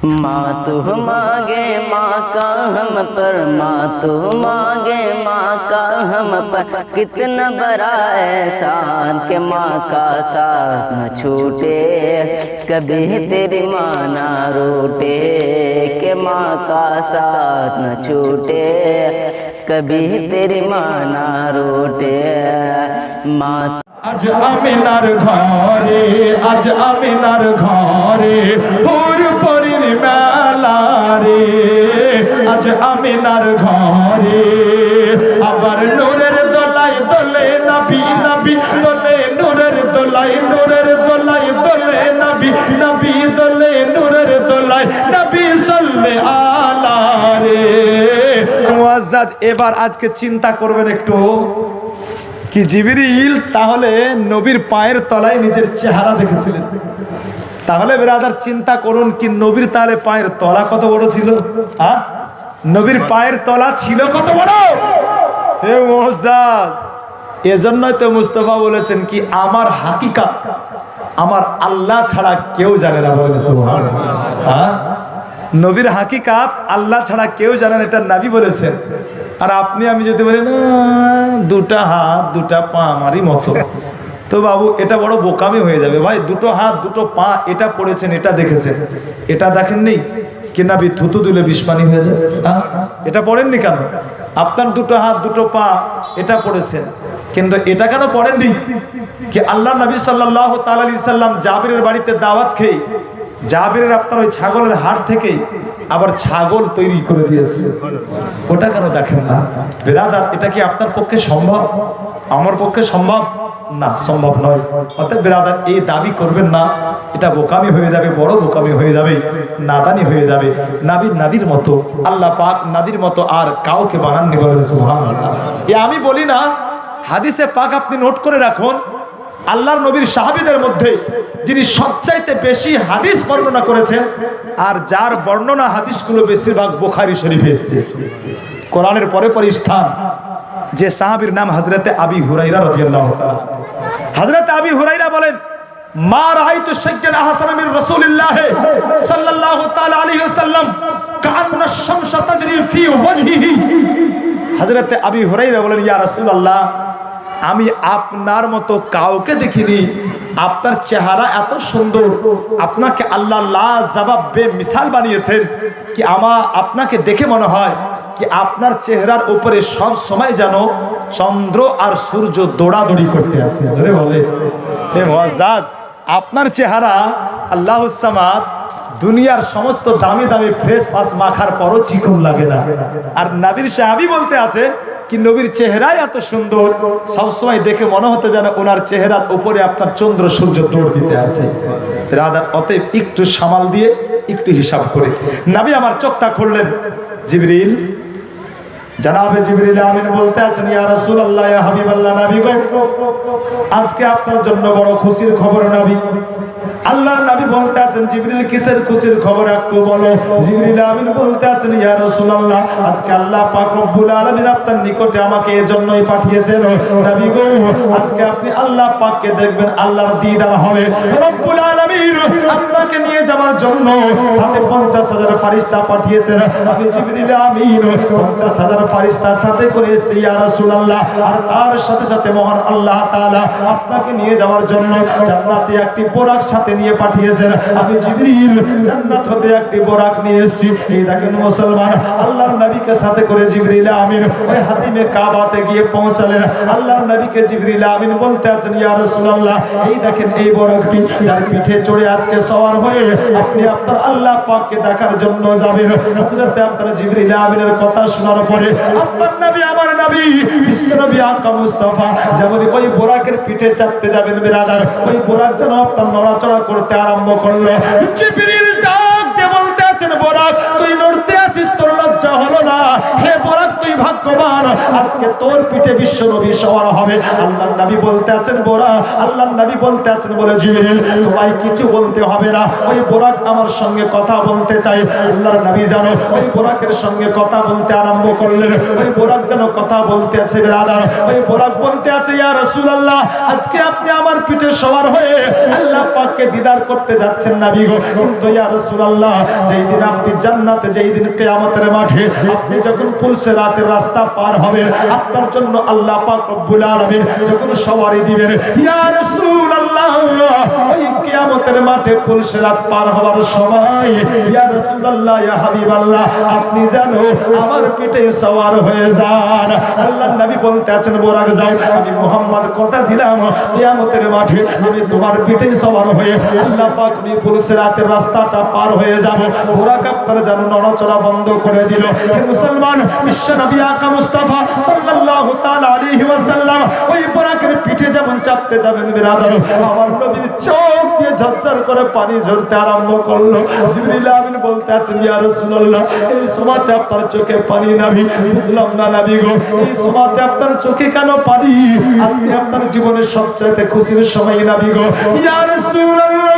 माँ तो मांगे माँ का हम पर, माँ तो मांगे माँ का हम पर, कितना बड़ा एहसान के माँ का साथ न छूटे, कभी तेरी माँ ना रूठे, के माँ का साथ न छूटे, कभी तेरी माँ ना रूठे। माँ আজ আমিনার ঘরে, আজ আমিনার ঘরে হুর পরির মেলা রে, আজ আমিনার ঘরে আবার নূরের দোলাই দোলে নবী, নবী দোলে নূরের দোলাই, নূরের দোলাই দোলে নবী, নবী দোলে নূরের দোলাই, নবী সাল্লে আলা রে। মুআজ্জাজ এবার আজকে চিন্তা করবেন একটু কি জিবরিল তাহলে নবীর পায়ের তলায় নিজের চেহারা দেখেছিলেন। তাহলে ব্রাদার চিন্তা করুন কি নবীর তাহলে পায়ের তলা কত বড় ছিল, হ্যাঁ? নবীর পায়ের তলা ছিল কত বড়। হে মুআজ্জাজ, এজন্যই তো মুস্তাফা বলেছেন কি আমার হাকিকাত আমার আল্লাহ ছাড়া কেউ জানে না, বলেন সুবহানাল্লাহ। হ্যাঁ, নবীর হাকিকাত আল্লাহ ছাড়া কেউ জানে না, এটা নবী বলেছেন। আর আপনি আমি যদি বলি না দুটা হাত দুটা পা আমারই মতো, তো বাবু এটা বড় বোকামি হয়ে যাবে। ভাই দুটো হাত দুটো পা এটা পড়েছেন, এটা দেখেছেন, এটা দেখেননি কি না থুতু দিলে বিস্মানি হয়ে যায়। এটা পড়েননি কেন? আপনার দুটো হাত দুটো পা এটা পড়েছেন, কিন্তু এটা কেন পড়েননি কি আল্লাহ নবী সাল্লাল্লাহু তাআলা আলাইহি সাল্লাম জাবিরের বাড়িতে দাওয়াত খেয়ে জাবিরের আপনার ওই ছাগলের হাড় থেকে আবার ছাগল তৈরি করে দিয়েছে, ওটা কেন দেখেন না? ব্রাদার এটা কি আপনার পক্ষে সম্ভব? আমার পক্ষে সম্ভব না, সম্ভব নয়। অতএব ব্রাদার এই দাবি করবেন না, এটা বোকামি হয়ে যাবে, বড় বোকামি হয়ে যাবে, নাদানি হয়ে যাবে। নাবির মতো আল্লাহ পাক নাবির মতো আর কাউকে বানাননি, বলেন সুবহানাল্লাহ। এ আমি বলি না, হাদিসে পাক আপনি নোট করে রাখুন। আল্লাহর নবীর সাহাবীদের মধ্যে যিনি সবচাইতে বেশি হাদিস বর্ণনা করেছেন আর যার বর্ণনা হাদিসগুলো বেশিরভাগ বুখারী শরীফে এসেছে, কোরআনের পরে পরে স্থান, যে সাহাবীর নাম হযরতে আবি হুরায়রা রাদিয়াল্লাহু তাআলা। হযরতে আবি হুরায়রা বলেন মা রাআইতু শাইয়্যান আহসানা মিন রাসূলিল্লাহ সাল্লাল্লাহু তাআলা আলাইহি ওয়াসাল্লাম কাআন্না আশ-শামসা তাজরি ফি ওয়াজহিহি। হযরতে আবি হুরায়রা বলেন ইয়া রাসূলুল্লাহ, আমি আপনার মতো কাউকে দেখিনি, আপনার চেহারা এত সুন্দর, আপনাকে আল্লাহ লা জবাব বে মিসাল বানিয়েছেন কি আপনাকে দেখে মনে হয় কি আপনার চেহারার উপরে সব সময় যেন চন্দ্র আর সূর্য দৌড়াদৌড়ি করতে আছে। জোরে বলে হে মুআজ্জাজ, আপনার চেহারা আল্লাহুস সামাদ দুনিয়ার সমস্ত দামি দামি ফ্রেশ ওয়াশ মাখার পরও চিকন লাগে না। আর নবীর সাহাবী বলতে আছে কি নবীর চেহারাই এত সুন্দর, সবসময় দেখে মনে হতো যেন ওনার চেহারার উপরে আপনার চন্দ্র সূর্য দৌড় দিতে আছে। রাদার অতএব একটু সামাল দিয়ে একটু হিসাব করে নবী আমার চোখটা খুললেন। জিবরিল, জনাবে জিবরিল আমিন বলতে আছেন ইয়া রাসূলুল্লাহ, ইয়া হাবিবাল্লাহ, নবী গো আজকে আপনার জন্য বড় খুশির খবর নবী। আল্লাহর নবী বলতে আছেন জিবরিল কিসের খুশির খবর একটু বলো। জিবরিল আমিন বলতে আছেন ইয়া রাসূলুল্লাহ, আজকে আল্লাহ পাক রব্বুল আলামিন আপনার নিকটে আমাকে এজন্যই পাঠিয়েছেন নবী গো, আজকে আপনি আল্লাহ পাককে দেখবেন, আল্লাহর দিদার হবে। রব্বুল আলামিন আপনাকে নিয়ে যাওয়ার জন্য সাথে 50,000 ফেরেশতা পাঠিয়েছেন। আমি জিবরিল আমিন 50,000 ফেরেশতা সাথে করে এসেছি ইয়া রাসূলুল্লাহ। আর তার সাথে সাথে মহান আল্লাহ তাআলা আপনাকে নিয়ে যাওয়ার জন্য জান্নাতে একটি বোরাক সাথে নিয়ে পাঠিয়েছেন। আমি জিবরিল জান্নাত হতে একটি বোরাক নিয়ে এসেছি। এই দেখেন মুসলমান, আল্লাহর নবীকে সাথে করে জিবরিল আমিন ওই হাতিমে কাবাতে গিয়ে পৌঁছালেন। আল্লাহর নবীকে জিবরিল আমিন বলতে আছেন ইয়া রাসূলুল্লাহ, এই দেখেন এই বোরাকটি, যার পিঠে চড়ে আজকে সওয়ার হয়ে আপনি আপনার আল্লাহ পাককে দেখার জন্য যাবেন। হযরতে আপনার জিবরিল আমিনের কথা শোনার পরে আপনার নবী আমার নবী বিশ্ব নবী আকা মুস্তাফা যেমন ওই বোরাকের পিঠে চাপতে যাবেন ব্রাদার, ওই বোরাক যেন আপনার নড়াচড়া করতে আরম্ভ করলো। জিবরিল ডাক দিয়ে বলতে আছেন বোরাক তুই নড়তে আছিস, তোর লজ্জা হলো না? হে বোরাক তুই ভাগ্যবান, আজকে আজকে তোর পিঠে বিশ্ব নবী সওয়ার হবে। আল্লাহর নবী বলতে আছেন বোরা, আল্লাহর নবী বলতে আছেন বলে জিবরিল তোমায় কিছু বলতে হবে না, ওই বোরাক আমার সঙ্গে কথা বলতে চাই। আল্লাহর নবী জানো ওই বোরাকের সঙ্গে কথা বলতে আরম্ভ করলেন। ওই বোরাক যেন কথা বলতে আছে বিরাদার, ওই বোরাক বলতে আছে ইয়া রাসূলুল্লাহ আজকে আপনি আমার পিঠে সওয়ার হয়ে আল্লাহ পাককে দিদার করতে যাচ্ছেন নবী গো, কিন্তু ইয়া রাসূলুল্লাহ যেই দিন আপনি জান্নাতে, যেই দিন কিয়ামতের মাঠে আপনি যখন পুলসিরাতের রাস্তা পার হবেন, আপনার জন্য আল্লাহ পাক রব্বুল আলামিন যখন সওয়ারি দিবেন ইয়া রাসূলুল্লাহ ওই কিয়ামতের মাঠে পুলসিরাত পার হওয়ার সময় ইয়া রাসূলুল্লাহ ইয়া হাবিবাল্লাহ আপনি জানো আমার পিঠে সওয়ার হয়ে যান। আল্লাহর নবী বলতে আছেন বোরাক যাও, আমি মুহাম্মদ কথা দিলাম কিয়ামতের মাঠে আমি তোমার পিঠে সওয়ার হয়ে আল্লাহ পাক নি পুলসিরাতের রাস্তাটা পার হয়ে যাব। বোরাক আপনারা জানো নড়াচড়া বন্ধ করে দিল। হে মুসলমান, বিশ্ব নবী আকা মুস্তাফা সাল্লাল্লাহু তাআলা আলাইহি ওয়াসাল্লাম ওই বোরাকের পিঠে যেমন চাপতে যাবেন বিরাদার, আমার নবীর চোখ দিয়ে ঝরঝর করে পানি ঝরতে আরম্ভ করলো। জিবরিল আমিন বলতে আছেন ইয়া রাসূলুল্লাহ এই সময়তে আপনার চোখে পানি নবী, বুঝলাম না নবী গো এই সময়তে আপনার চোখে কেন পানি? আজকে আপনার জীবনের সবচেয়ে খুশির সময় নবী গো। ইয়া রাসূলুল্লাহ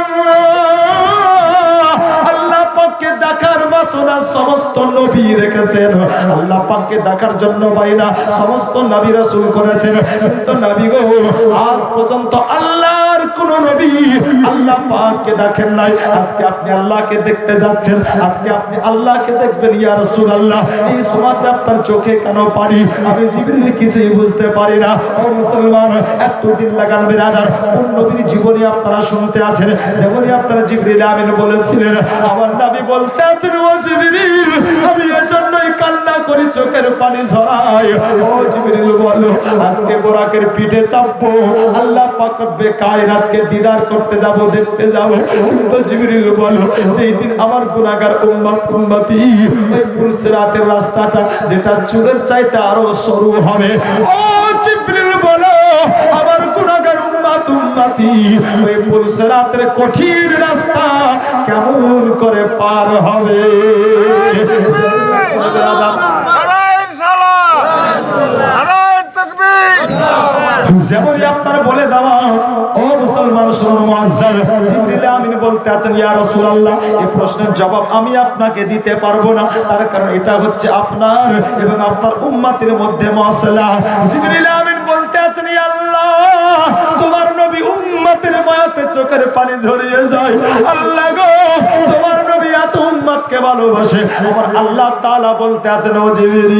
আল্লাহ পাককে দেখার বাসনা সমস্ত নবী রেখেছেন, আল্লাহ পাককে দেখার জন্য বাইনা সমস্ত নবী রাসূল করেছেন, কিন্তু নবী গো আজ পর্যন্ত আল্লাহর কোন নবী আল্লাহ পাককে দেখেন নাই। আজকে আপনি আল্লাহকে দেখতে যাচ্ছেন, আজকে আপনি আল্লাহকে দেখবেন ইয়া রাসূলুল্লাহ এই সময়তে আপনার চোখে কেন পানি? আমি জিবরিল কিছুই বুঝতে পারি না। ও মুসলমান একটু দিন লাগান বিরাদার, কোন নবীর জীবনী আপনারা শুনতে আছেন যেমনই আপনারা জিবরিল আমিন বলেছিলেন। আমার নবী বলতে আছেন ও জিবরিল আমি এজন্যই কান্না করি চোখের পানি ঝরাই। ও জিবরিল বলো আজকে বোরাকের পিঠে চাপবো, আল্লাহ পাক রব্বে কায়নাতকে দিদার করতে যাব, দেখতে যাব, কিন্তু জিবরিল বলো সেই দিন আমার গুনাহগার উম্মতি ওই পুলসিরাতের রাস্তাটা যেটা চুলের চাইতে আরো সরু হবে। ও জিবরিল বলো আমার গুনাহগার উম্মতি ওই পুলসিরাতের কঠিন রাস্তা কেমন করে পার হবে? যেমনই আপনারা বলে দেওয়া ও মুসলমান শুনুন মুআজ্জাল জিবরিল আমিন বলতে আছেন ইয়া রাসূলুল্লাহ এই প্রশ্নের জবাব আমি আপনাকে দিতে পারবো না, তার কারণ এটা হচ্ছে আপনার এবং আপনার উম্মতের মধ্যে মাসলা। জিবরিল আমিন বলতে আছেন ইয়া আল্লাহ তোমার নবী উম্মতের মায়াতে চোখের পানি ঝরিয়ে যায়। আল্লাহ গো তোমার নবী এত উম্মতকে ভালোবাসে। আমার আল্লাহ তাআলা বলতে আছেন ও জিবরিল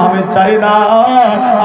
আমি চাই না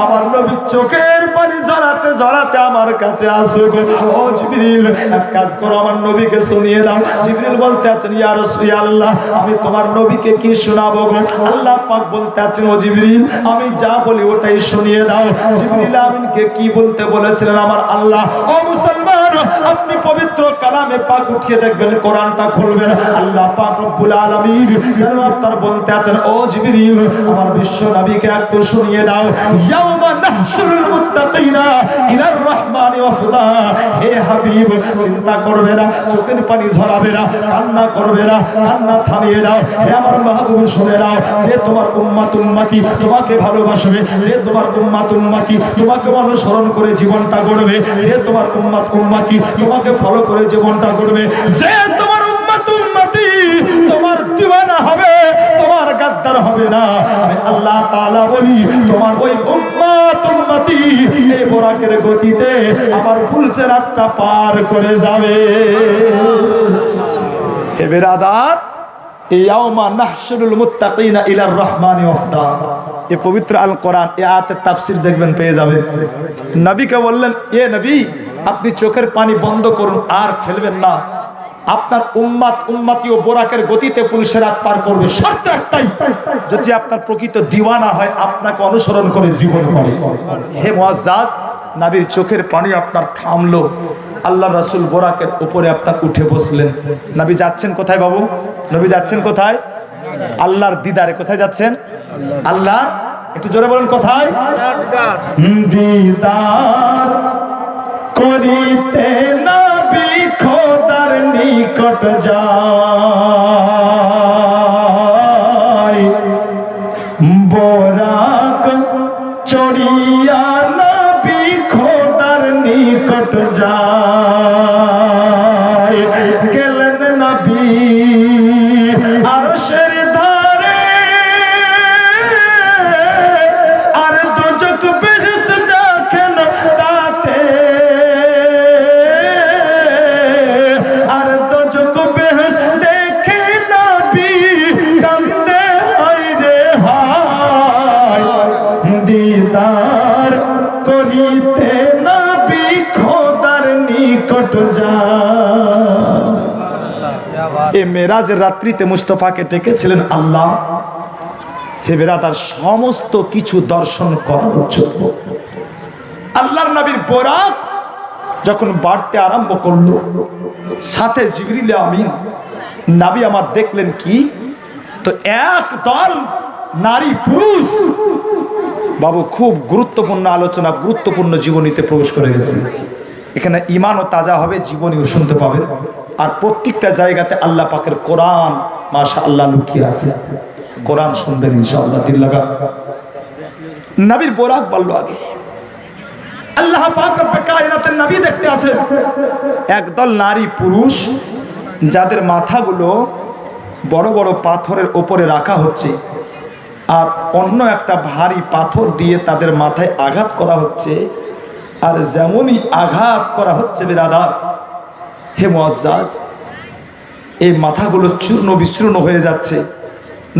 আমার নবী চোখের পানি ঝরাতে ঝরাতে আমার কাছে আসুক। ও জিবরিল এক কাজ করো আমার নবীকে শুনিয়ে দাও। জিবরিল বলতে আছেন ইয়া রাসূলুল্লাহ আমি তোমার নবীকে কি শোনাবো গো? আল্লাহ পাক বলতে আছেন ও জিবরিল আমি যা বলি ওটাই শুনিয়ে দাও। জিবরিল আমিনকে কি বলতে বলেছিলেন আমার আল্লাহ? ও মুসলমান আপনি পবিত্র কালামে পাক উঠিয়ে দেখবেন, কোরআনটা খুলবেন, আল্লাহ পাক রব্বুল আলামিন যেন আপনার বলতে আছেন ও জিবরিল আমার বিশ্ব নবীকে একটু শুনিয়ে দাও। ইয়াউমা নাহশুরুল মুত্তাকিনা ইলার রহমানি ওয়াফদা। হে হাবিব চিন্তা করবে না, চোখের পানি ঝরাবে না, কান্না করবে না, কান্না থামিয়ে দাও। হে আমার মাহবুব শুনে নাও, যে তোমার উম্মত উম্মতি তোমাকে ভালোবাসবে, যে তোমার উম্মত উম্মতি তোমাকে অনুসরণ করে জীবনটা গড়বে, যে তোমার উম্মত উম্মতি তোমাকে ফলো করে জীবনটা গড়বে, যে তোমার উম্মত উম্মতি তোমার দিওয়ানা হবে, তোমার গাদ্দার হবে না, আমি আল্লাহ তাআলা বলি তোমার ওই উম্মত উম্মতি এই বোরাকের গতিতে আমার পুলসিরাতটা পার করে যাবে। হে বিরাদার ইয়াউমা নাহশুরুল মুত্তাকিনা ইলার রহমানি ওয়াফদা এই পবিত্র আল কোরআন এই আয়াতের তাফসীর দেখবেন পেয়ে যাবেন। নবীকে বললেন এ নবী আপনি চোখের পানি বন্ধ করুন আর ফেলবেন না, আপনার উম্মত উম্মতি ও বোরাকের গতিতে পুলসিরাত পার করবে, শর্ত একটাই যদি আপনার প্রকৃত দিওয়ানা হয় আপনাকে অনুসরণ করে জীবন করে। হে মুআজ্জাজ নবীর চোখের পানি আপনার থামলো, আল্লাহ রাসূল বোরাকের উপরে আপনার উঠে বসলেন। নবী যাচ্ছেন কোথায় বাবু? নবী যাচ্ছেন কোথায়? আল্লাহর দিদারে। কোথায় যাচ্ছেন? আল্লাহ একটু জোরে বলেন কোথায়? দিদার করিতে নবী খোদার নিকট যায়, এই মেরাজের রাত্রিতে মুস্তাফাকে ডেকেছিলেন আল্লাহ, হে বেরাদার, সমস্ত কিছু দর্শন করার জন্য। আল্লাহর নবীর বোরাক যখন বাড়তে আরম্ভ করলো, সাথে জিবরিল আমিন নবী আমার দেখলেন কি, তো এক দল নারী পুরুষ, বাবু খুব গুরুত্বপূর্ণ আলোচনা, গুরুত্বপূর্ণ জীবনীতে প্রবেশ করে গেছে। এখানে ইমানও তাজা হবে, জীবনীও শুনতে পাবেন। আর প্রত্যেকটা জায়গাতে আল্লাহ পাকের কোরআন মাশাআল্লাহ লুকিয়ে আছে। কোরআন শুনবেন ইনশাআল্লাহ দিল লাগা। নবীর বোরাক বলল আগে, আল্লাহ পাক রব্বে কায়নাতের নবী দেখতে আছেন একদল নারী পুরুষ যাদের মাথাগুলো বড় বড় পাথরের উপরে রাখা হচ্ছে, আর অন্য একটা ভারী পাথর দিয়ে তাদের মাথায় আঘাত করা হচ্ছে। আর যেমনই আঘাত করা হচ্ছে বিরাদার, হে মুআজ্জাজ, এই মাথাগুলো চূর্ণ বিচূর্ণ হয়ে যাচ্ছে।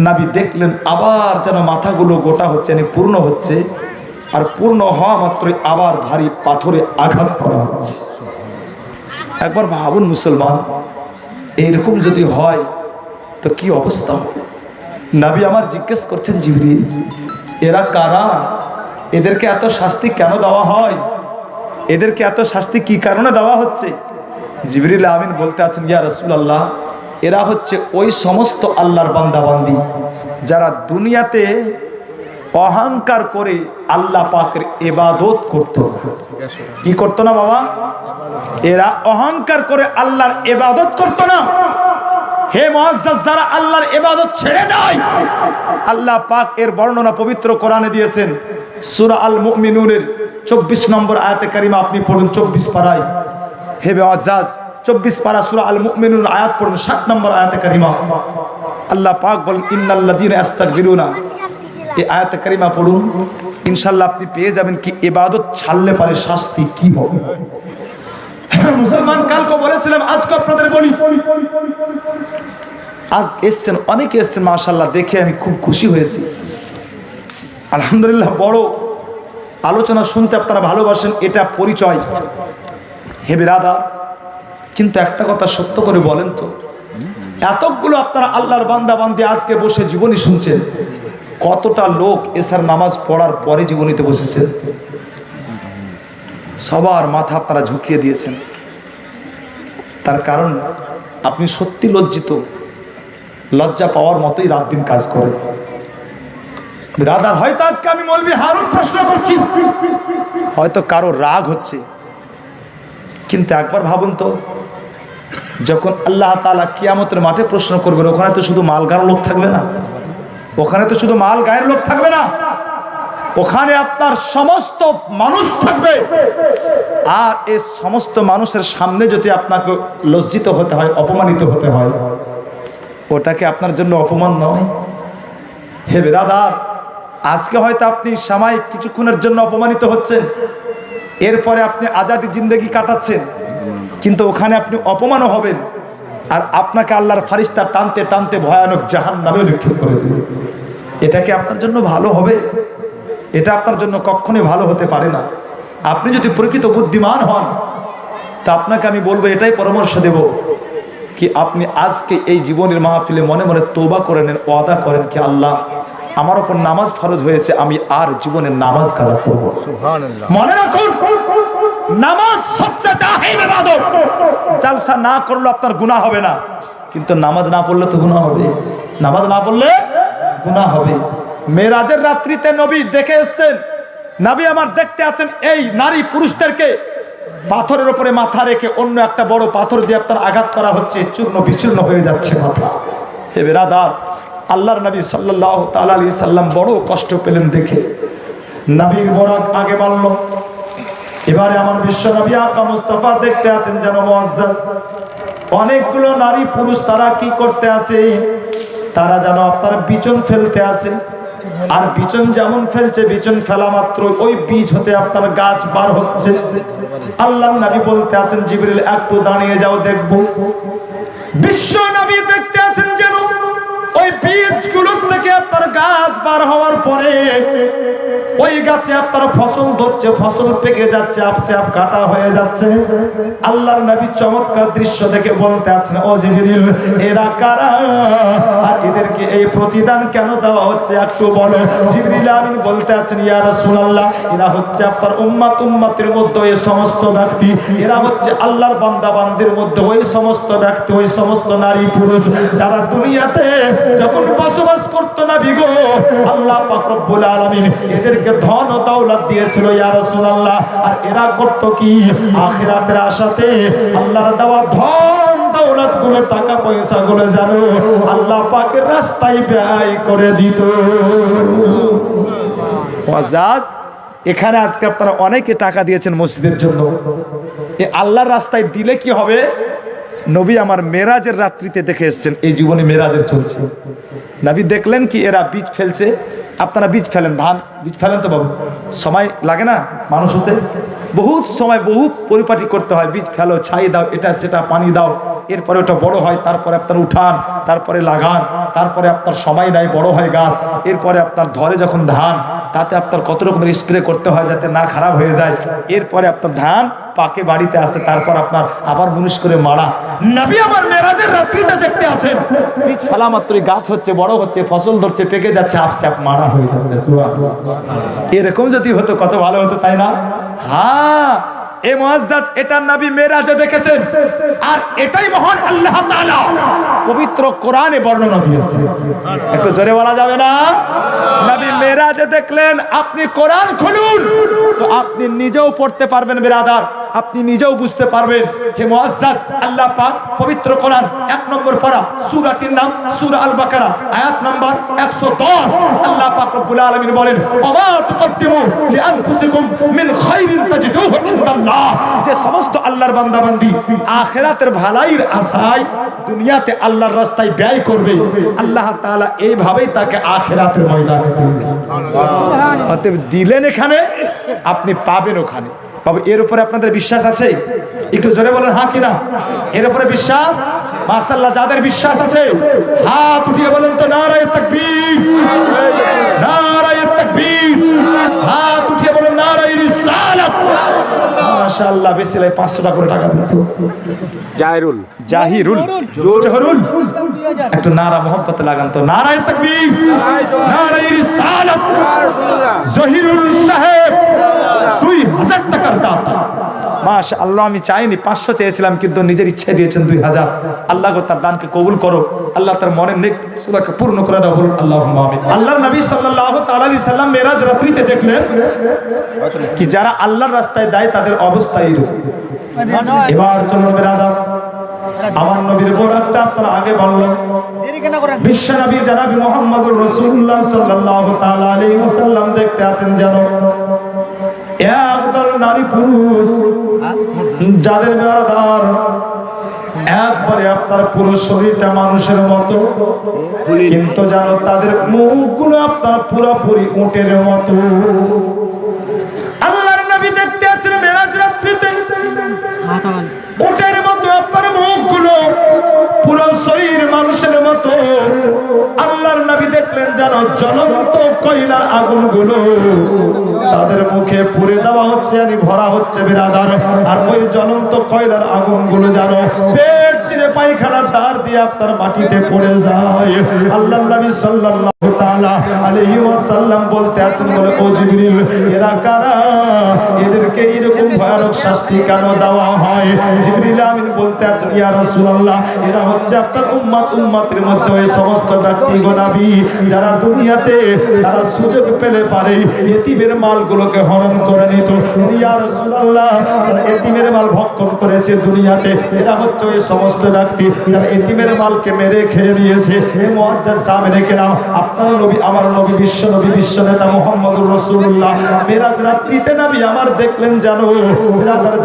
নবী দেখলেন আবার যেন মাথাগুলো গোটা হচ্ছে, পূর্ণ হচ্ছে, আর পূর্ণ হওয়া মাত্রই আবার ভারী পাথরে আঘাত করা হচ্ছে। একবার ভাবুন মুসলমান, এইরকম যদি হয় তো কি অবস্থা? নবী আমার জিজ্ঞেস করছেন, জিবরিল, এরা কারা? এদেরকে এত শাস্তি কেন দেওয়া হয়? এদেরকে এত শাস্তি কি কারণে দেওয়া হচ্ছে? জিবরিল আমিন বলতে আছেন, ইয়া রাসূলুল্লাহ, এরা হচ্ছে ওই সমস্ত আল্লাহর বান্দা বান্দি যারা দুনিয়াতে অহংকার করে আল্লাহ পাকের ইবাদত করত। কি করত না বাবা? এরা অহংকার করে আল্লাহর ইবাদত করত না। হে মুআজ্জাজ, যারা আল্লাহর ইবাদত ছেড়ে দেয়, আল্লাহ পাক এর বর্ণনা পবিত্র কোরআনে দিয়েছেন। সূরা আল মুমিনুনের 24 নম্বর আয়াতে কারিমা আপনি পড়ুন, 24 পারায়। হে মুআজ্জাজ, 24 পারা সূরা আল মুমিনুন আয়াত পড়ুন, 7 নম্বর আয়াতে কারিমা। আল্লাহ পাক বলেন, ইন্নাল্লাযীনা ইস্তাগফিরুনা। এই আয়াতে কারিমা পড়ুন, ইনশাআল্লাহ আপনি পেয়ে যাবেন কি ইবাদত ছাড়লে পারে শাস্তি কি হবে। মুসলমান, কালকে বলেছিলাম, আজকে আপনাদের বলি। আজ এসছেন, অনেকে এসছেন, মাশাআল্লাহ, দেখে আমি খুব খুশি হয়েছি। আলহামদুলিল্লাহ, বড় আলোচনা শুনতে আপনারা ভালোবাসেন, এটা পরিচয়। হে বিরাদার, কিন্তু একটা কথা সত্য করে বলেন তো, এতগুলো আপনারা আল্লাহর বান্দা বান্দি আজকে বসে জীবনী শুনছেন, কতটা লোক এসার নামাজ পড়ার পরে জীবনীতে বসেছেন? সবার মাথা আপনারা ঝুঁকিয়ে দিয়েছেন। তার কারণ আপনি সত্যি লজ্জিত, লজ্জা পাওয়ার মতোই রাত দিন কাজ করেন। বিরাদার, হয়তো আজকে আমি মৌলভী হারুন প্রশ্ন করছি, হয়তো কারো রাগ হচ্ছে, কিন্তু একবার ভাবুন তো, যখন আল্লাহ তাআলা কিয়ামতের মাঠে প্রশ্ন করবেন, ওখানে তো শুধু মাল গায়ের লোক থাকবে না, ওখানে তো শুধু মাল গায়ের লোক থাকবে না, ওখানে আপনার সমস্ত মানুষ থাকবে। আর এই সমস্ত মানুষের সামনে যদি আপনাকে লজ্জিত হতে হয়, অপমানিত হতে হয়, ওটাকে আপনার জন্য অপমান নয়? হে বিরাদার, আজকে হয়তো আপনি সাময়িক কিছুক্ষণের জন্য অপমানিত হচ্ছেন, এরপরে আপনি আজাদি জিন্দেগি কাটাচ্ছেন, কিন্তু ওখানে আপনি অপমানও হবেন, আর আপনাকে আল্লাহর ফারিস্তা টানতে টানতে ভয়ানক জাহান্নামে নিক্ষেপ করে দেবে। এটা কি আপনার জন্য ভালো হবে? এটা আপনার জন্য কখনোই ভালো হতে পারে না। আপনি যদি প্রকৃত বুদ্ধিমান হন, তা আপনাকে আমি বলবো, এটাই পরামর্শ দেব কি আপনি আজকে এই জীবনের মাহফিলে মনে মনে তওবা করে নেন, ওয়াদা করেন কি আল্লাহ, আমার উপর নামাজ ফরজ হয়েছে, আমি আর জীবনের নামাজ কাজা করব। সুবহানাল্লাহ। মনে রাখুন, নামাজ সবচেয়ে দাহিম ইবাদত। জালসা না করলে আপনার গুনাহ হবে না, কিন্তু নামাজ না পড়লে তো গুনাহ হবে। নামাজ না পড়লে গুনাহ হবে। মেরাজের রাত্রিতে নবী দেখে এসেছেন, নবী আমার দেখতে আছেন এই নারী পুরুষদেরকে পাথরের উপরে মাথা রেখে অন্য একটা বড় পাথর দিয়ে আপনার আঘাত করা হচ্ছে, চূর্ণ বিচূর্ণ হয়ে যাচ্ছে মাথা। হে বিরাদার, আল্লাহর নবী সাল্লাল্লাহু তাআলা আলাইহি সাল্লাম বড় কষ্ট পেলেন দেখে। নবীর বরাক আগে বাড়ল। এবারে আমার বিশ্ব নবী আকা মুস্তাফা দেখতে আছেন যেন মুআজ্জাজ অনেকগুলো নারী পুরুষ, তারা কি করতে আছে? তারা যেন আপনার বিচন ফেলতে আছে। আর বিচন যেমন ফেলছে, বিচন ফেলা মাত্র ওই বীজ হতে আপনার গাছ বার হচ্ছে। আল্লাহর নবী বলতে আছেন, জিবরিল একটু দাঁড়িয়ে যাও, দেখবো। বিশ্ব নবী দেখতে আছেন যেন ওই বীজগুলোর থেকে আপনার গাছ বার হওয়ার পরে ওই গাছে আপনার ফসল ধরছে, ফসল পেকে যাচ্ছে, আপসে আপ কাটা হয়ে যাচ্ছে। আল্লাহর নবী চমৎকার দৃশ্য দেখে বলতে আছেন, ও জিবরিল, এরা কারা আর এদেরকে এই প্রতিদান কেন দেওয়া হচ্ছে একটু বলো। জিবরিল আমিন বলতে আছেন, ইয়া রাসূলুল্লাহ, এরা হচ্ছে আপনার উম্মতের মধ্যে ওই সমস্ত ব্যক্তি, এরা হচ্ছে আল্লাহর বান্দা বান্দির মধ্যে ওই সমস্ত ব্যক্তি, ওই সমস্ত নারী পুরুষ যারা দুনিয়াতে যখন বসবাস করতো না বিগো, আল্লাহ পাক রব্বুল আলামিন এদেরকে ধন ও দৌলত দিয়েছিল ইয়া রাসূলুল্লাহ। আর এরা করতো কি, আখিরাতের আশাতে আল্লাহর দেওয়া ধন দৌলত গুলো, টাকা পয়সা গুলো জানো আল্লাহ পাকের রাস্তায় ব্যয় করে দিত। মুআজ্জাজ, এখানে আজকে আপনারা অনেকে টাকা দিয়েছেন মসজিদের জন্য, এই আল্লাহর রাস্তায় দিলে কি হবে? নবী আমার মেরাজের রাত্রিতে দেখে এসেছেন, এই জীবনে মেরাজের চলছে। নবী দেখলেন কি এরা বীজ ফেলছে। আপনারা বীজ ফেলেন, ধান বীজ ফেলেন তো বাবু, সময় লাগে না মানুষ হতে? বহুত সময়, বহু পরিপাটি করতে হয়। বীজ ফেলো, ছাই দাও, এটা সেটা পানি দাও, এরপরে ওটা বড় হয়, তারপরে আপনার উঠান, তারপরে লাগান, তারপরে আপনার সময় নাই, বড় হয় গাছ, এরপরে আপনার ধরে যখন ধান, তাতে আপনার কত রকমের স্প্রে করতে হয় যাতে না খারাপ হয়ে যায়। এরপরে আপনার ধান পাকে বাড়িতে আসে, তারপর আপনার আবার মুনিশ করে মারা। নবী আমার মেরাজের রাত্রিতে দেখতে আছেন, বীজ ফেলা মাত্রই গাছ হচ্ছে, বড় হচ্ছে, ফসল ধরছে, পেকে যাচ্ছে, আপসে আপ মারা হয়ে যাচ্ছে। সুবহানাল্লাহ। এরকম যদি হতো কত ভালো হতো, তাই না? হ্যাঁ, এ মুআজ্জাজ, এটা নবী মেরাজে দেখেছেন। আর এটাই মহান আল্লাহ তাআলা পবিত্র কোরআনে বর্ণনা দিয়েছেন। একটু জোরে বলা যাবে না? নবী মেরাজে দেখলেন। আপনি কোরআন খুলুন তো আপনি নিজেও পড়তে পারবেন বিরাদার, আপনি নিজেও বুঝতে পারবেন। হে মুআজ্জাজ, আল্লাহ পাক পবিত্র কোরআন 1 নম্বর পারা, সূরাটির নাম সূরা আল বাকারা, আয়াত নাম্বার 110। আল্লাহ পাক রব্বুল আলামিন বলেন, ওমা তুকদ্দিমু লিআনফুসিকুম মিন খাইরিন তাজিদুহু ইনদাল্লাহ। যে সমস্ত আল্লাহর বান্দা বান্দি আখিরাতের ভালাইর আশায় দুনিয়াতে আল্লাহর রাস্তায় ব্যয় করবে, আল্লাহ তাআলা এইভাবেই তাকে আখিরাতের ময়দানে দিবেন। অতএব দিলেন এখানে, আপনি পাবেন ওখানে। বাবু, এর উপরে আপনাদের বিশ্বাস আছে? একটু জোরে বলেন হ্যাঁ কিনা। এর উপরে বিশ্বাস? মাশাআল্লাহ, যাদের বিশ্বাস আছে হাত উঠিয়ে বলেন তো নারায়ে তাকবীর, নারায়ে তাকবীর। হাত উঠিয়ে বলেন নারায়ে রিসালাত। মাশাআল্লাহ, বেশিলাই 500 টাকা করে টাকা দিন তো। জাহিরুল, জোহরুল, একটু নারা মোহাম্মতে লাগান তো। নারায়ে তাকবীর, নারায়ে রিসালাত। জহিরুল সাহেব 2000 টাকার দাতা। মাশাআল্লাহ, আমি চাইনি, 500 চেয়েছিলাম, কিন্তু নিজের ইচ্ছায় দিয়েছেন 2000। আল্লাহ গো তার দানকে কবুল করো, আল্লাহ তার মনের নেক সুবাকে পূর্ণ করে দাও, বলুন আল্লাহুম্মা আমিন। আল্লাহর নবী সাল্লাল্লাহু তাআলা আলাইহি সাল্লাম মেরাজ রাত্রিতে দেখলেন কি যারা আল্লাহর রাস্তায় দেয় তাদের অবস্থা এরকম। এবার চলুন বিরাদার, আমার নবীর বরাতটা আপনারা আগে বললেন। বিশ্ব নবী জনাব মুহাম্মদুর রাসূলুল্লাহ সাল্লাল্লাহু তাআলা আলাইহি ওয়াসাল্লাম দেখতে আছেন যেন একদল নারী পুরুষ যাদের বেরাদার একবারে আপনার পুরো শরীরটা মানুষের মতো, কিন্তু জানো তাদের মুখগুলো আপনার পুরোপুরি উটের মতো। আল্লাহর নবী দেখতে আছেন মেরাজ রাত্রিতে উটের মতো আপনার মুখগুলো, পুরো শরীর মানুষের মতো। আল্লাহর নবী দেখলেন যেন জ্বলন্ত কয়লার আগুনগুলো তাদের মুখে পুড়ে দেওয়া হচ্ছে, yani ভরা হচ্ছে বিরাদার। আর ওই জ্বলন্ত কয়লার আগুনগুলো যেন পেট চিরে পায়খানার দ্বার দিয়ে আপনার মাটিতে পড়ে যায়। আল্লাহর নবী সাল্লাল্লাহু তাআলা আলাইহি ওয়াসাল্লাম বলতে আছেন, বলে ও জিবরিল, এরা কারা? এদেরকে এরকম ভয়ানক শাস্তি কেন দেওয়া হয়? জিবরিল আমিন বলতে আছেন, ইয়া রাসূলুল্লাহ, এরা হচ্ছে আপনার উম্মতের মধ্যে ওই সমস্ত ব্যক্তি গো নবী যারা দুনিয়াতে তারা সুযোগ পেলে পারে এতিমের মালগুলোকে হরণ করে নিত। ইয়া রাসূলুল্লাহ, যারা এতিমের মাল ভক্ষণ করেছে দুনিয়াতে, এরা হচ্ছে ওই সমস্ত ব্যক্তি যারা এতিমের মালকে মেরে খেয়ে নিয়েছে। হে মুআজ্জাজ সামনে কেরাম, আপনার নবী, আমার নবী, বিশ্ব নবী, বিশ্ব নেতা মুহাম্মদুর রাসূলুল্লাহ মেরাজ রাত্রিতে নবী আমার দেখলেন জানো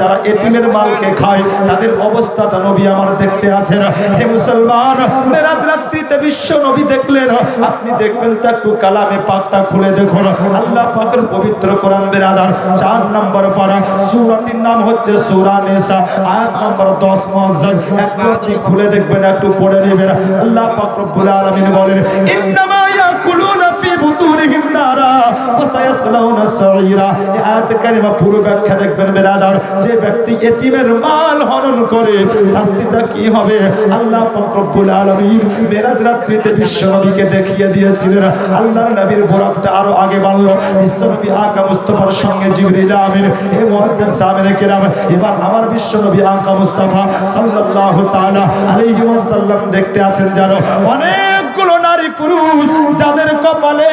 যারা এতিমের মালকে খায় তাদের অবস্থাটা নবী আমার দেখতে আছেন। হে মুসলমান, মেরাজ রাত্রিতে বিশ্ব নবী দেখলেন, আপনি দেখবেন তো একটু কালামে পাকটা খুলে দেখুন। আল্লাহ পাকের পবিত্র কোরআন বিরাদার 4 নম্বর পারা, সূরাটির নাম হচ্ছে সূরা নিসা, আয়াত নম্বর 10। মুআজ্জাজ, একটু খুলে দেখবেন, একটু পড়ে নেবেন। আল্লাহ পাক রব্বুল আলামিন বলেন, ইন্নামা ইয়াকুলুনা ফি বুতুনিহিম রাসূলিহিন নারা ওয়া সায়াসলাউনা সাঈরা। এই আয়াত কারিমা পুরো ব্যাখ্যা দেখবেন বেরাদার। যে ব্যক্তি এতিমের মাল হনন করে শাস্তিটা কি হবে আল্লাহ পাক রব্বুল আলামিন মেরাজ রাত্রিতে বিশ্বনবীকে দেখিয়ে দিয়েছিলেন। আল্লাহর নবীর বোরাকটা আরো আগে বাড়লো। বিশ্বনবী আকা মুস্তাফার সঙ্গে জিবরিল আমিন এ মুআজ্জিজ সাহাবায়ে কেরাম এবার আমার বিশ্বনবী আকা মুস্তাফা সাল্লাল্লাহু তাআলা আলাইহি ওয়াসাল্লাম দেখতে আছেন জানো অনেকগুলো নারী পুরুষ যাদের কপালে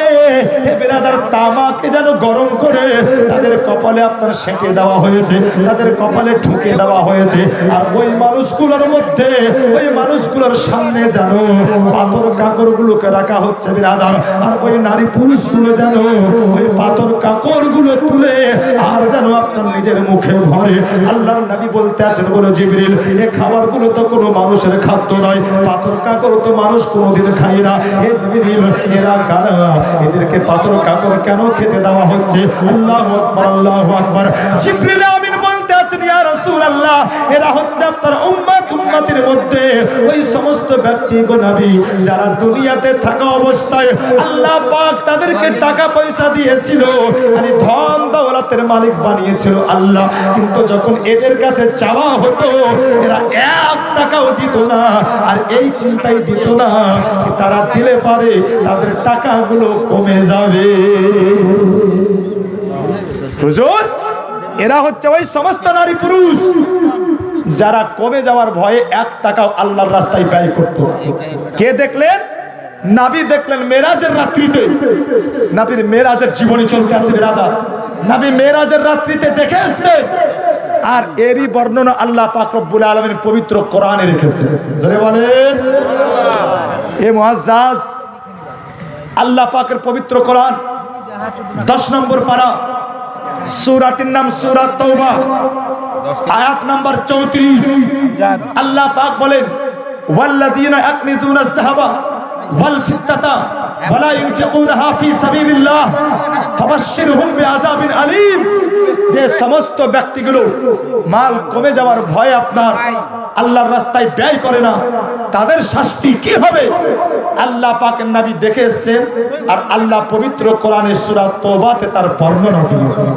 হে বিরাদার তামাকে যেন গরম করে তাদের কপালে আপনার সেঁটে দেওয়া হয়েছে, তাদের কপালে ঠুকে দেওয়া হয়েছে। আর ওই মানুষগুলোর মধ্যে ওই মানুষগুলোর সামনে যেন পাথর কাকড়গুলোকে রাখা হচ্ছে বিরাদার। আর ওই নারী পুরুষগুলো যেন ওই পাথর কাকড়গুলো তুলে আর যেন আপনার নিজের মুখে ভরে। আল্লাহর নবী বলতে আছেন বলে জিবরিল এই খাবারগুলো তো কোনো মানুষের খাদ্য নয়, পাথর কাকড় তো মানুষ কোনোদিন খায় না। হে জিবরিল এরা কারা, এদেরকে পাথর কাকড় কেন খেতে দেওয়া হচ্ছে? আল্লাহু আকবার, আল্লাহু আকবার। জিবরিল আমিন বলতে আছেন ইয়া রাসূলুল্লাহ এরা হচ্ছে আপনার উম্মত, উম্মতের মধ্যে ওই সমস্ত ব্যক্তি গো নবী যারা দুনিয়াতে থাকা অবস্থায় আল্লাহ পাক তাদেরকে টাকা পয়সা দিয়েছিল, মানে ধন দৌলতের মালিক বানিয়েছিল আল্লাহ, কিন্তু যখন এদের কাছে চাওয়া হতো এরা এক টাকাও দিত না। আর এই চিন্তাই দিত না যে তারা দিলে পারে তাদের টাকাগুলো কমে যাবে। হুজুর এরা হচ্ছে ওই সমস্ত নারী পুরুষ যারা কমে যাওয়ার ভয়ে এক টাকাও আল্লাহর রাস্তায় ব্যয় করত। কে দেখলেন? নবী দেখলেন মেরাজের রাত্রিতে। নবীর মেরাজের জীবনী চলতে আছে বিরাদার। নবী মেরাজের রাত্রিতে দেখে এসেছেন আর এরই বর্ণনা আল্লাহ পাক রব্বুল আলামিন পবিত্র কোরআনে রেখেছে। জোরে বলেন এ মুআজ্জাজ আল্লাহ পাকের পবিত্র কোরআন 10 নম্বর পারা, সূরাটির নাম সূরা তাওবা, আয়াত নাম্বার 34। আল্লাহ পাক বলেন ওয়াল্লাযীনা ইয়াকনিতুনা আয-যাহাবা ওয়াল ফিদ্দাতা ওয়ালা ইউনফিকুনাহা ফি সাবিলিল্লাহ ফাবাশশিরহুম বিআযাবিন আলীম। যে সমস্ত ব্যক্তিগুলো মাল কমে যাওয়ার ভয়ে আপনার আল্লাহর রাস্তায় ব্যয় করে না তাদের শাস্তি কি হবে আল্লাহ পাকের নবী দেখে এসেছেন। আর আল্লাহ পবিত্র কোরআনের সূরা তাওবাতে তার বর্ণনা দিয়েছেন।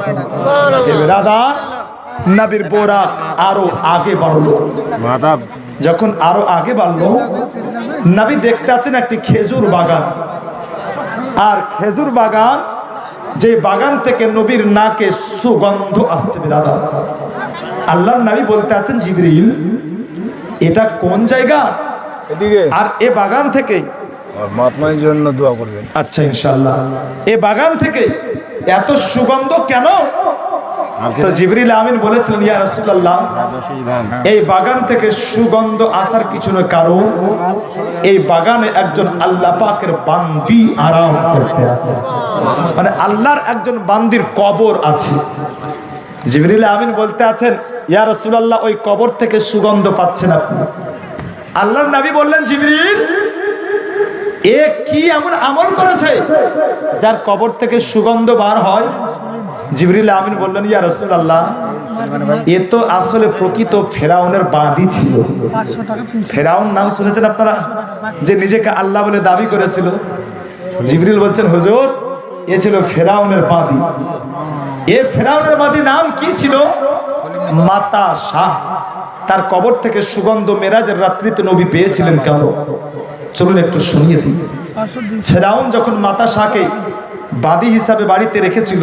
সুবহানাল্লাহ। নবীর বোরাক আরো আগে বাড়লো। যখন আরো আগে বাড়লো নবী দেখতে আছেন একটি খেজুর বাগান। আর খেজুর বাগান, যে বাগান থেকে নবীর নাকে সুগন্ধ আসছে বিরাদার। আল্লাহর নবী বলতে আছেন জিবরিল এটা কোন জায়গা? এদিকে। আর এ বাগান থেকে মাতমার জন্য দোয়া করবেন। আচ্ছা ইনশাআল্লাহ। এ বাগান থেকে এত সুগন্ধ কেন? তো জিবরিল আমিন বলেছিলেন ইয়া রাসূলুল্লাহ এই বাগান থেকে সুগন্ধ আসার পিছনে কারণ এই বাগানে একজন আল্লাহ পাকের বান্দি আরাম করতে আছে, মানে আল্লাহর একজন বান্দির কবর আছে। জিবরিল আমিন বলতে আছেন ইয়া রাসূলুল্লাহ ওই কবর থেকে সুগন্ধ পাচ্ছেন আপনি। আল্লাহর নবী বললেন জিবরিল এ কি এমন আমল করেছে যার কবর থেকে সুগন্ধ বার হয়? জিবরিল আমিন বললেন ইয়া রাসূলুল্লাহ এ তো আসলে প্রকৃত ফেরাউনের বাঁদী ছিল। ফেরাউন নাম শুনেছেন আপনারা, যে নিজেকে আল্লাহ বলে দাবি করেছিল? জিবরিল বলছেন হুজুর এ ছিল ফেরাউনের বাঁদী। এ ফেরাউনের বাঁদী নাম কি ছিল? মাতা শাহ। তার কবর থেকে সুগন্ধ মেরাজের রাত্রিতে নবী পেয়েছিলেন কেন? চলুন একটু শুনিয়ে দিই। ফেরাউন যখন মাতা শাহকে বাদী হিসাবে বাড়িতে রেখেছিল,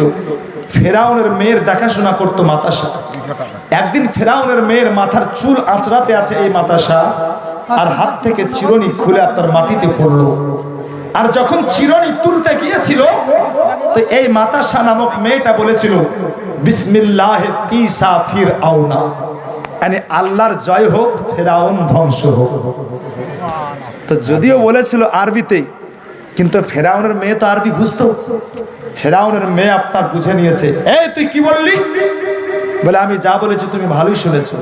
ফেরাউনের মেয়ের দেখাশোনা করতো মাতা শাহ। একদিন ফেরাউনের মেয়ের মাথার চুল আঁচড়াতে আছে এই মাতা শাহ, আর হাত থেকে চিরুনি খুলে আপনার মাটিতে পড়লো। আর যখন চিরুনি তুলতে গিয়েছিল তো এই মাতা শাহ নামক মেয়েটা বলেছিল বিসমিল্লাহে তিসা ফিরআউনা, মানে আল্লাহর জয় হোক, ফেরাউন ধ্বংস হোক। তো যদিও বলেছিল আরবিতে, কিন্তু ফেরাউনের মেয়ে তো আরবি বুঝতো। ফেরাউনের মেয়ে আপনার বুঝে নিয়েছে। এই তুই কি বললি? বলে আমি যা বলেছি তুমি ভালোই শুনেছো।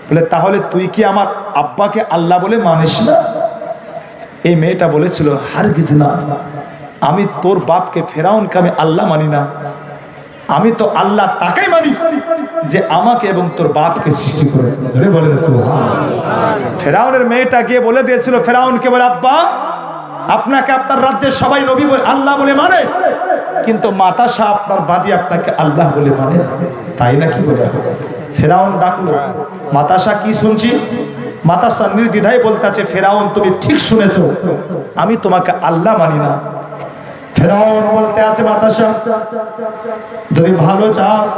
বলে তাহলে তুই কি আমার আব্বাকে আল্লাহ বলে মানিস না? এই মেয়েটা বলেছিল হারগিজ না, আমি তোর বাপকে ফেরাউনকে আমি আল্লাহ মানি না। আমি তো আল্লাহ তাকেই মানি যে আমাকে এবং তোর বাপকে সৃষ্টি করেছে। ফেরাউনের মেয়েটা গিয়ে বলে দিয়েছিল ফেরাউনকে, বলে আব্বা আপনাকে আপনার রাজ্যের সবাই নবী বলে আল্লাহ বলে মানে, কিন্তু মাতাশা আপনার বাদী আপনাকে আল্লাহ বলে মানে, তাই না? কি বলে ফেরাউন ডাকলো, মাতাশা কি শুনছি? মাতাশা নির্দ্বিধায় বলতে আছে, ফেরাউন তুমি ঠিক শুনেছো, আমি তোমাকে আল্লাহ মানি না। ফেরাউন বলতে আছে, মাতাশা যদি ভালো চাস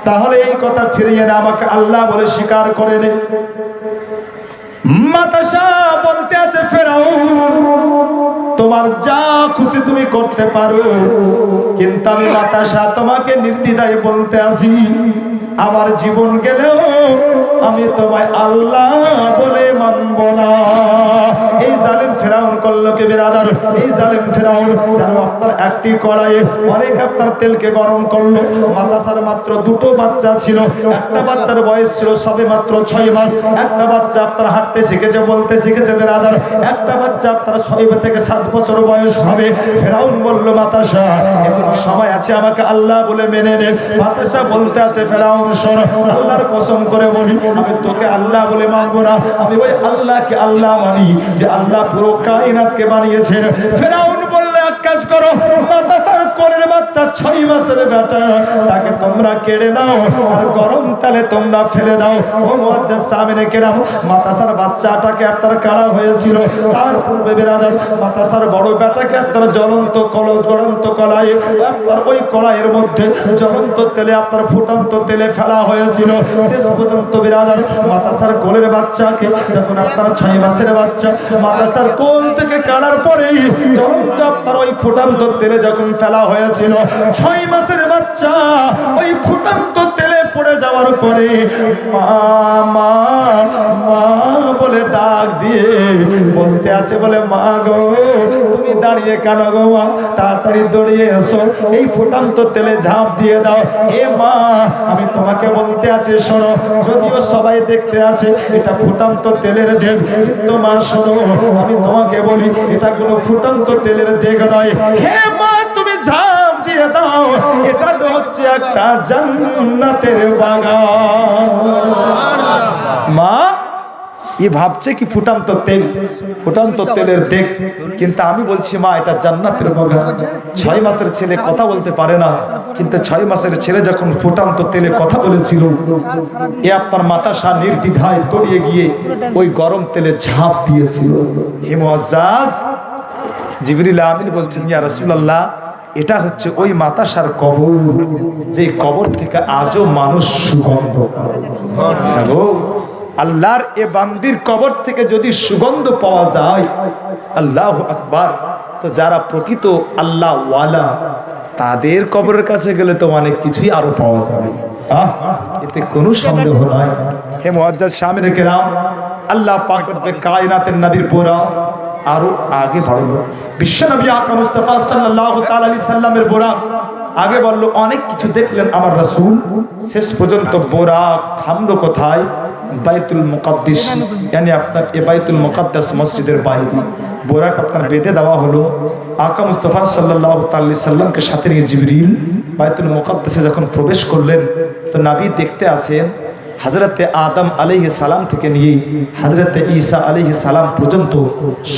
তাহলে এই কথা ফিরিয়ে না, আমাকে আল্লাহ বলে স্বীকার করে নে। মাতাশা বলতে আছে, ফেরাউন তোমার যা খুশি তুমি করতে পারো, কিন্তু আমি মাতাশা তোমাকে নির্দ্বিধায় বলতে আছি, আমার জীবন গেলেও আমি তোমায় আল্লাহ বলে মানব না। এই জালিম ফেরাউন করলো কি বিরাদার, এই জালিম ফেরাউন যেন আপনার একটি কড়াইয়ে অনেক আপনার তেলকে গরম করলো। মাতাশার মাত্র দুটো বাচ্চা ছিল, একটা বাচ্চার বয়স ছিল সবে মাত্র 6 মাস, একটা বাচ্চা আপনার হাঁটতে শিখেছে, বলতে শিখেছে বিরাদার, একটা বাচ্চা আপনার 6 থেকে 7 বছর বয়স হবে। ফেরাউন বলল, মাতাশা এখন সময় আছে, আমাকে আল্লাহ বলে মেনে নেন। মাতাশা বলতে আছে, ফেরাউন শোনো, আল্লাহর কসম করে বলি, আমি তোকে আল্লাহ বলে মানবো না, আমি ওই আল্লাহকে আল্লাহ মানি যে আল্লাহ পুরো কায়নাতকে বানিয়েছেন। ফেরাউন বললে, এক কাজ করো, মাতাশার কোলের বাচ্চা 6 মাসের বেটা, তাকে তোমরা কেড়ে নাও আর গরম তেলে তোমরা ফেলে দাও। ও মুআজ্জাজ সামিনে কেরাম, মাতাশার বাচ্চাটাকে আপনার কাড়া হয়েছিল, তার পূর্বে বিরাদার মাতাশার বড় বেটাকে আপনার জ্বলন্ত কড়াই আপনার ওই কড়াইয়ের মধ্যে জ্বলন্ত তেলে আপনার ফুটন্ত তেলে ফেলা হয়েছিল। শেষ পর্যন্ত বিরাদার মাতাশার কোলের বাচ্চাকে যখন আপনার 6 মাসের বাচ্চা মাতাশার কোল থেকে কাড়ার পরেই জ্বলন্ত আপনার ওই ফুটন্ত তেলে যখন ফেলা হয়েছিল, 6 মাসের বাচ্চা ওই ফুটন্ত তেলে পড়ে যাওয়ার পরে মা মা মা বলে ডাক দিয়ে বলতে আছে, বলে মা গো তুমি দাঁড়িয়ে কেন গো মা, তাড়াতাড়ি দৌড়িয়ে এসো, এই ফুটন্ত তেলে ঝাঁপ দিয়ে দাও। এ মা আমি তোমাকে বলতে আছে, শোনো, যদিও সবাই দেখতে আছে এটা ফুটন্ত তেলের দেগ, কিন্তু মা শোনো, আমি তোমাকে বলি এটা কোনো ফুটন্ত তেলের দেগ নয়। হে মা তুমি ঝাঁপ দিয়ে দাও, এটা তো হচ্ছে একটা জান্নাতের বাগান। মা এ ভাবছে কি ফুটন্ত তেল, ফুটন্ত তেলের দেগ, কিন্তু আমি বলছি মা এটা জান্নাতের বাগান। 6 মাসের ছেলে কথা বলতে পারে না, কিন্তু 6 মাসের ছেলে যখন ফুটন্ত তেলে কথা বলেছিল, এ আপনার মাতাশা নির্দ্বিধায় দৌড়িয়ে গিয়ে ওই গরম তেলে ঝাঁপ দিয়েছিল। হে মুআজ্জাজ, জিবরিল আমিন বলছেন, ইয়া রাসূলুল্লাহ এটা হচ্ছে ওই মাতাশার কবর, যে কবর থেকে আজও মানুষ সুগন্ধ পায়। আল্লাহর এ বান্দির কবর থেকে যদি সুগন্ধ পাওয়া যায়, আল্লাহু আকবার, তো যারা প্রকৃত আল্লাহ ওয়ালা তাদের কবরের কাছে গেলে তো অনেক কিছুই আরো পাওয়া যাবে, এতে কোনো সন্দেহ নাই। হে মুআজ্জাজ সামিনে কেরাম, আল্লাহ পাক রব্বে কায়নাতের নবীর পোরা আরো আগে বাড়লো। বিশ্ব নবী আকা মুস্তাফা সাল্লাল্লাহু তাআলা আলাইহি সাল্লামের বোরা আগে বললো, অনেক কিছু দেখলেন আমার রাসূল, শেষ পর্যন্ত বোরা থামলো কোথায়? বাইতুল মুকাদ্দাস, মানে আপনার এই বাইতুল মুকাদ্দাস মসজিদের বাইরে বোরাক আপনার বেঁধে দেওয়া হলো। আকা মুস্তাফা সাল্লাল্লাহু তাআলা আলাইহি সাল্লামকে সাথে নিয়ে জিবরিল বাইতুল মুকাদ্দাসে যখন প্রবেশ করলেন, তো নবী দেখতে আছেন হযরতে আদম আলাইহিস সালাম থেকে নিয়ে হযরতে ঈসা আলাইহিস সালাম পর্যন্ত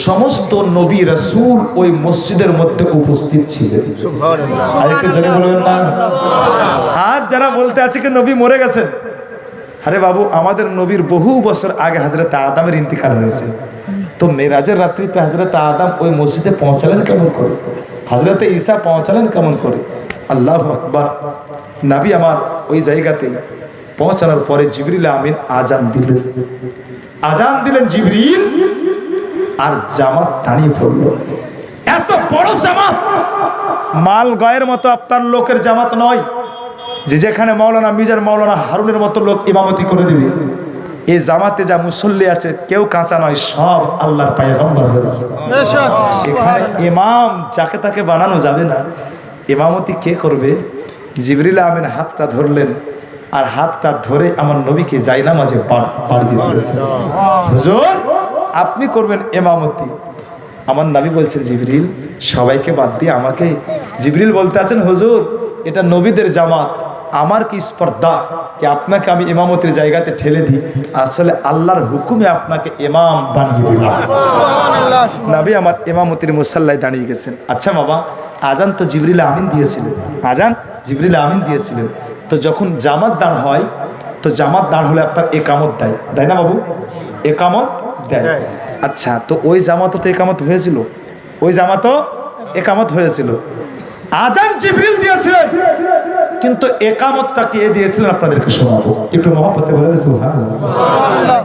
সমস্ত নবী রাসূল ওই মসজিদের মধ্যে উপস্থিত ছিলেন। সুবহানাল্লাহ, আরেকটু জোরে বলবেন না? আজ যারা বলতে আছে কি নবী মরে গেছেন, আরে বাবু, আমাদের নবীর বহু বছর আগে হযরতে আদমের ইন্তিকাল হয়েছে, তো মেরাজের রাত্রিতে হযরতে আদম ওই মসজিদে পৌঁছালেন কেমন করে, হযরতে ঈসা পৌঁছালেন কেমন করে? আল্লাহু আকবার। নবী আমার ওই জায়গাতেই পৌঁছানোর পরে জিবরিল আমিন আজান দিলেন জিবরিল, আর জামাত দাঁড়িয়ে পড়ল। এত বড় জামাত, মাল গায়ের মতো আপনার লোকের জামাত নয় যে যেখানে মাওলানা মিজার মাওলানা হারুনের মতো লোক ইমামতি করে দিবে। এই জামাতে যা মুসল্লি আছে কেউ কাঁচা নয়, সব আল্লাহর পয়গম্বর হয়েছে। এখানে ইমাম যাকে তাকে বানানো যাবে না। ইমামতি কে করবে? জিবরিল আমিন হাতটা ধরলেন, আর হাতটা ধরে আমার নবীকে জায়নামাজে পাড় দিয়ে দিয়েছেন। হুজুর আপনি করবেন ইমামতি। আমার নবী বলছেন, জিবরিল সবাইকে বাদ দিয়ে আমাকে। জিবরিল বলতে আছেন, হুজুর এটা নবীদের জামাত, আমার কি স্পর্ধা কি আপনাকে আমি ইমামতির জায়গাতে ঠেলে দিই? আসলে আল্লাহর হুকুমে আপনাকে ইমাম বানিয়ে দিলাম। নবী আমার ইমামতির মুসাল্লায় দাঁড়িয়ে গেছেন। আচ্ছা বাবা, আজান তো জিবরিল আমিন দিয়েছিলেন, আজান জিবরিল আমিন দিয়েছিলেন। তো যখন জামাত দাঁড় হয়, তো জামাত দাঁড় হলে আপনার একামত দেয়, তাই না বাবু? একামত দেয়। আচ্ছা, তো ওই জামাতও তো একামত হয়েছিল, ওই জামাতও একামত হয়েছিল। আজান জিবরিল দিয়েছিলেন, কিন্তু একামতটা কে দিয়েছিলেন আপনাদেরকে শোনাবো, একটু মহব্বতে বলেন সুবহানাল্লাহ।